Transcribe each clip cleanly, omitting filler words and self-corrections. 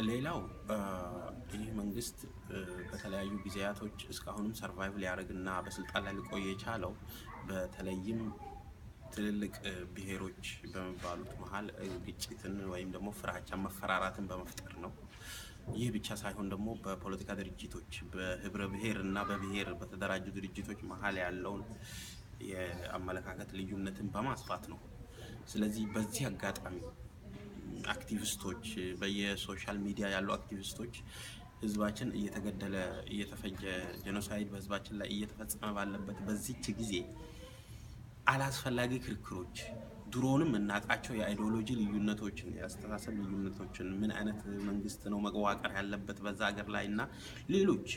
ሌላው ይህ መንግስት በተለያዩ ጊዜያቶች እስካሁንም ሰርቫይቭ ሊያደርግና በስልጣን ላይ ሊቆይ የቻለው በተለይም ትልልቅ ብሔሮች በሚባሉት መሃል ግጭትን ወይም ደግሞ ፍራቻ መፈራራትን በመፍጠር ነው። ይህ ብቻ ሳይሆን ደግሞ በፖለቲካ ድርጅቶች በህብረ ብሔር እና በብሔር በተደራጁ ድርጅቶች መሃል ያለውን የአመለካከት ልዩነትን በማስፋት ነው። ስለዚህ በዚህ አጋጣሚ አክቲቪስቶች በየሶሻል ሚዲያ ያሉ አክቲቪስቶች ህዝባችን እየተገደለ እየተፈጀ ጄኖሳይድ በህዝባችን ላይ እየተፈጸመ ባለበት በዚህች ጊዜ አላስፈላጊ ክርክሮች ድሮንም እናቃቸው የአይዲዮሎጂ ልዩነቶችን የአስተሳሰብ ልዩነቶችን ምን አይነት መንግስት ነው መዋቀር ያለበት በዛ ሀገር ላይ እና ሌሎች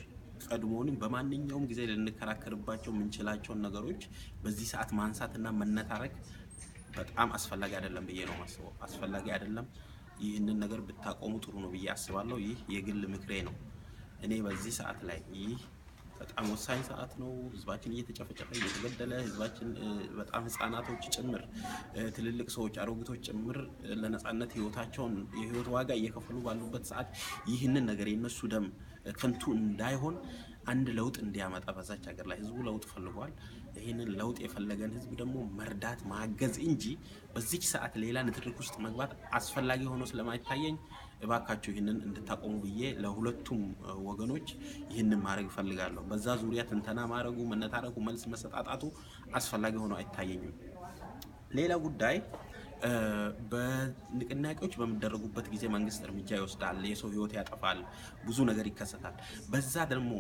ቀድሞውንም በማንኛውም ጊዜ ልንከራከርባቸው የምንችላቸውን ነገሮች በዚህ ሰዓት ማንሳትና መነታረክ በጣም አስፈላጊ አይደለም ብዬ ነው የማስበው። አስፈላጊ አይደለም። ይህንን ነገር ብታቆሙ ጥሩ ነው ብዬ አስባለሁ። ይህ የግል ምክሬ ነው። እኔ በዚህ ሰዓት ላይ ይህ በጣም ወሳኝ ሰዓት ነው። ህዝባችን እየተጨፈጨፈ እየተገደለ ህዝባችን በጣም ህፃናቶች ጭምር ትልልቅ ሰዎች አሮጊቶች ጭምር ለነጻነት ህይወታቸውን የህይወት ዋጋ እየከፈሉ ባሉበት ሰዓት ይህንን ነገር የነሱ ደም ከንቱ እንዳይሆን አንድ ለውጥ እንዲያመጣ በዛች ሀገር ላይ ህዝቡ ለውጥ ፈልጓል። ይህንን ለውጥ የፈለገን ህዝብ ደግሞ መርዳት ማገዝ እንጂ በዚች ሰዓት ሌላ ንትርክ ውስጥ መግባት አስፈላጊ ሆኖ ስለማይታየኝ እባካችሁ ይህንን እንድታቆሙ ብዬ ለሁለቱም ወገኖች ይህንን ማድረግ እፈልጋለሁ። በዛ ዙሪያ ትንተና ማድረጉ መነታረኩ መልስ መሰጣጣቱ አስፈላጊ ሆኖ አይታየኝም። ሌላ ጉዳይ በንቅናቄዎች በሚደረጉበት ጊዜ መንግስት እርምጃ ይወስዳል፣ የሰው ህይወት ያጠፋል፣ ብዙ ነገር ይከሰታል። በዛ ደግሞ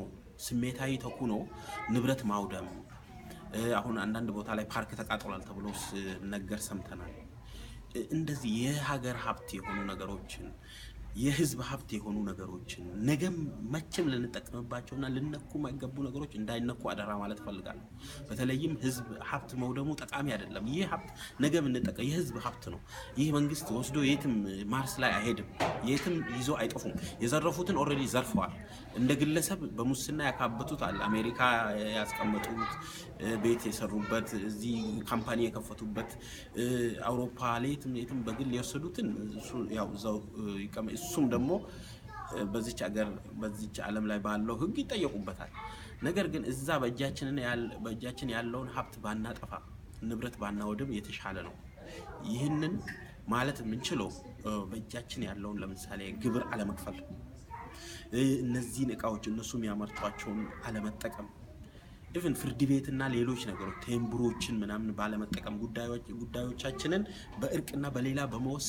ስሜታዊ ተኩኖ ንብረት ማውደም አሁን አንዳንድ ቦታ ላይ ፓርክ ተቃጥሏል ተብሎ ነገር ሰምተናል። እንደዚህ የሀገር ሀብት የሆኑ ነገሮችን የህዝብ ሀብት የሆኑ ነገሮችን ነገም መቼም ልንጠቀምባቸውና ልነኩ የማይገቡ ነገሮች እንዳይነኩ አደራ ማለት ፈልጋለሁ። በተለይም ህዝብ ሀብት መውደሙ ጠቃሚ አይደለም። ይህ ሀብት ነገ ብንጠቀም የህዝብ ሀብት ነው። ይህ መንግስት ወስዶ የትም ማርስ ላይ አይሄድም፣ የትም ይዞ አይጠፉም። የዘረፉትን ኦልሬዲ ዘርፈዋል። እንደ ግለሰብ በሙስና ያካበቱት አለ፣ አሜሪካ ያስቀመጡት ቤት የሰሩበት እዚህ ካምፓኒ የከፈቱበት አውሮፓ የትም በግል የወሰዱትን እሱ ያው እዛው እሱም ደግሞ በዚች ሀገር በዚች ዓለም ላይ ባለው ህግ ይጠየቁበታል። ነገር ግን እዛ በእጃችን ያለውን ሀብት ባናጠፋ ንብረት ባናወድም የተሻለ ነው። ይህንን ማለት የምንችለው በእጃችን ያለውን ለምሳሌ ግብር አለመክፈል፣ እነዚህን እቃዎች እነሱ የሚያመርቷቸውን አለመጠቀም፣ ኢቭን ፍርድ ቤትና ሌሎች ነገሮች ቴምብሮችን ምናምን ባለመጠቀም ጉዳዮቻችንን በእርቅና በሌላ በመወሰን